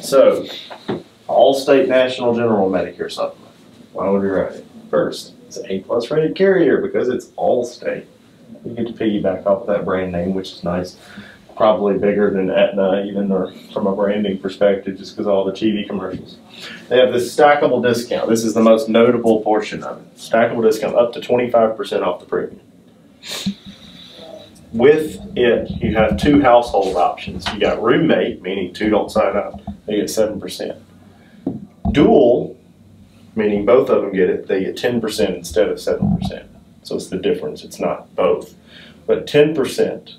So, Allstate National General Medicare Supplement. Why would we write it? First, it's an A+ rated carrier because it's Allstate. You get to piggyback off of that brand name, which is nice. Probably bigger than Aetna, even or from a branding perspective, just because of all the TV commercials. They have this stackable discount. This is the most notable portion of it. Stackable discount up to 25% off the premium. With it, you have 2 household options. You got roommate, meaning 2 don't sign up, they get 7%. Dual, meaning both of them get it, they get 10% instead of 7%. So it's the difference, it's not both. But 10%.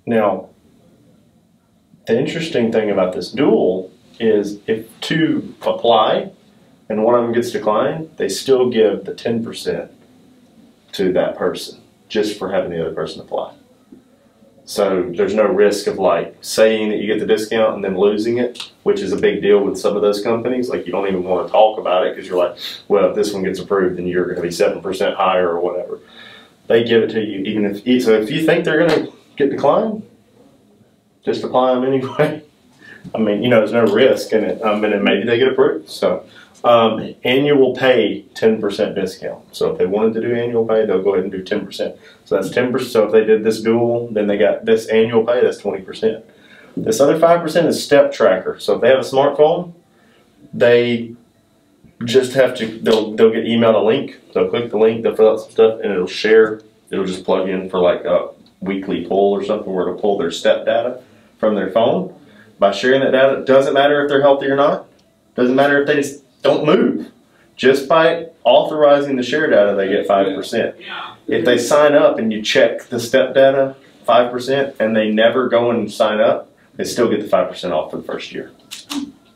Now, the interesting thing about this dual is if 2 apply and one of them gets declined, they still give the 10% to that person just for having the other person apply. So there's no risk of like saying that you get the discount and then losing it, which is a big deal with some of those companies. Like you don't even want to talk about it because you're like, well, if this one gets approved, then you're going to be 7% higher or whatever. They give it to you even if, so if you think they're going to get declined, just apply them anyway. I mean, you know, there's no risk in it, and then maybe they get approved. So annual pay, 10% discount. So if they wanted to do annual pay, they'll go ahead and do 10%. So that's 10%. So if they did this dual, then they got this annual pay, that's 20%. This other 5% is step tracker. So if they have a smartphone, they just have to, they'll get emailed a link. They'll click the link, they'll fill out some stuff, and it'll share. It'll just plug in for like a weekly pull or something where it'll pull their step data from their phone. By sharing that data, it doesn't matter if they're healthy or not. Doesn't matter if they just don't move. Just by authorizing the share data, they get 5%. If they sign up and you check the step data, 5%, and they never go and sign up, they still get the 5% off for the first year.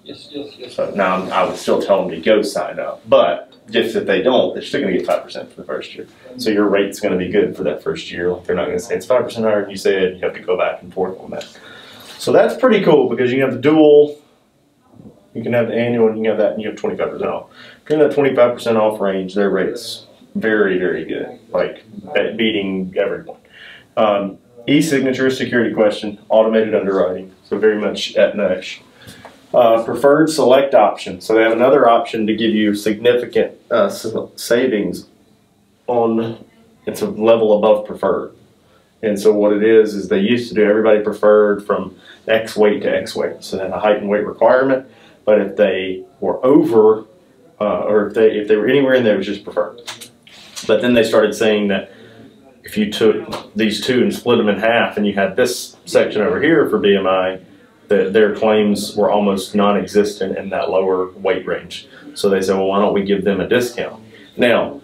Yes. So now I would still tell them to go sign up, but just if they don't, they're still going to get 5% for the first year. So your rate's going to be good for that first year. They're not going to say it's 5% higher than you said. You have to go back and forth on that. So that's pretty cool because you can have the dual, you can have the annual, and you can have that, and you have 25% off. If you're in that 25% off range, their rate's very, very good, like beating everyone. E-signature, security question, automated underwriting, so very much Aetna-ish. Preferred select option, so they have another option to give you significant savings on, it's a level above preferred. And so what it is they used to do everybody preferred from X weight to X weight, so they had a height and weight requirement. But if they were over, or if they were anywhere in there, it was just preferred. But then they started saying that if you took these 2 and split them in half, and you had this section over here for BMI, their claims were almost non-existent in that lower weight range. So they said, well, why don't we give them a discount? Now,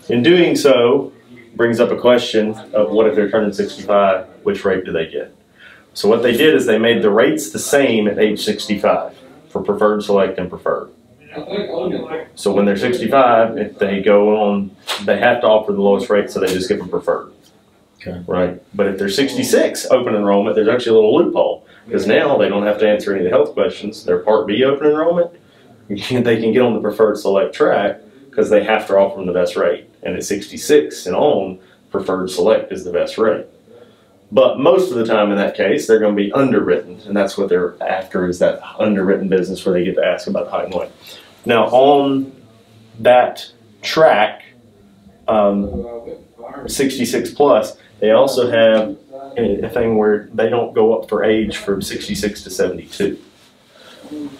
in doing so, brings up a question of what if they're turning 65, which rate do they get? So what they did is they made the rates the same at age 65 for preferred, select, and preferred. So when they're 65, if they go on, they have to offer the lowest rate, so they just give them preferred. Okay. Right? But if they're 66 open enrollment, there's actually a little loophole because now they don't have to answer any of the health questions. Their Part B open enrollment, they can get on the preferred select track because they have to offer them the best rate. And at 66 and on, preferred select is the best rate. But most of the time in that case, they're going to be underwritten, and that's what they're after, is that underwritten business where they get to ask about height and weight. Now on that track, 66 plus, they also have a thing where they don't go up for age from 66 to 72.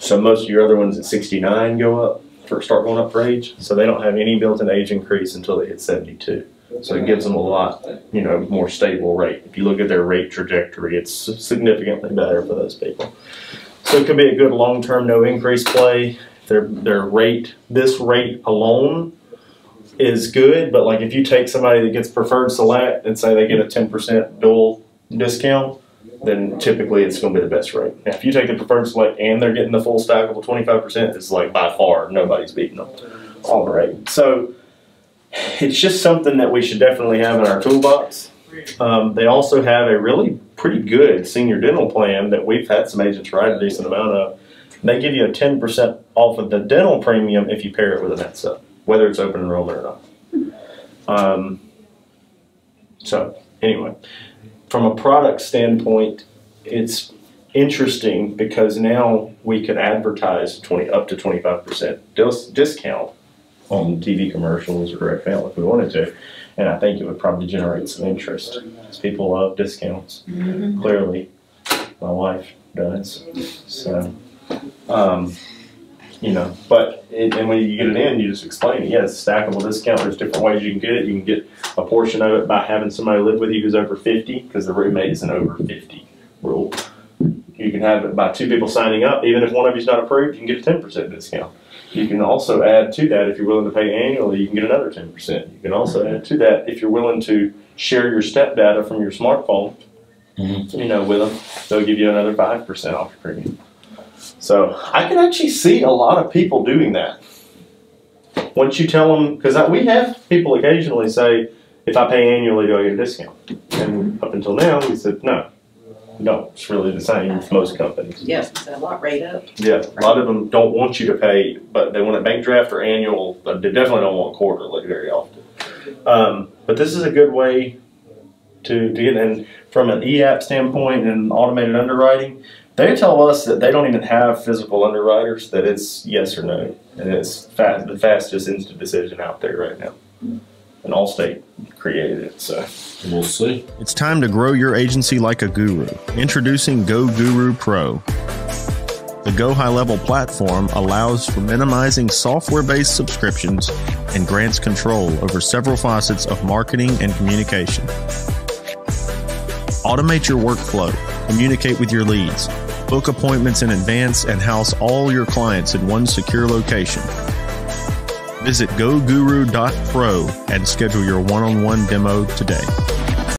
So most of your other ones at 69 go up, start going up for age, so they don't have any built-in age increase until they hit 72. So it gives them a lot, more stable rate. If you look at their rate trajectory, it's significantly better for those people. So it could be a good long-term no increase play. Their rate, this rate alone is good, but like if you take somebody that gets preferred select and say they get a 10% dual discount, then typically it's going to be the best rate. Now, if you take the preferred select and they're getting the full stackable 25%, it's like by far nobody's beating them on the rate. So it's just something that we should definitely have in our toolbox. They also have a really pretty good senior dental plan that we've had some agents write a decent amount of. They give you a 10% off of the dental premium if you pair it with an Med Sup, whether it's open enrollment or not. So anyway, from a product standpoint, it's interesting because now we could advertise up to 25% discount on TV commercials or direct mail if we wanted to. And I think it would probably generate some interest because people love discounts. Clearly, my wife does. So, you know, and when you get it in, you just explain it. Yeah, it's a stackable discount. There's different ways you can get it. You can get a portion of it by having somebody live with you who's over 50, because the roommate is an over 50 rule. You can have it by 2 people signing up. Even if one of you's not approved, you can get a 10% discount. You can also add to that, if you're willing to pay annually, you can get another 10%. You can also add to that, if you're willing to share your step data from your smartphone, you know, with them, they'll give you another 5% off your premium. So I can actually see a lot of people doing that. Once you tell them, because we have people occasionally say, if I pay annually, do I get a discount? And up until now, we said, no, it's really the same with most companies. Yes, it's a lot rate up. Yeah, a lot of them don't want you to pay, but they want a bank draft or annual. They definitely don't want quarterly very often. But this is a good way to get, and from an e-app standpoint and automated underwriting, they tell us that they don't even have physical underwriters, that it's yes or no. And it's the fastest instant decision out there right now. And Allstate created it, so we'll see. It's time to grow your agency like a guru. Introducing Goguru Pro. The Go High Level platform allows for minimizing software-based subscriptions and grants control over several facets of marketing and communication. Automate your workflow, communicate with your leads, book appointments in advance, and house all your clients in one secure location. Visit goguru.pro and schedule your one-on-one demo today.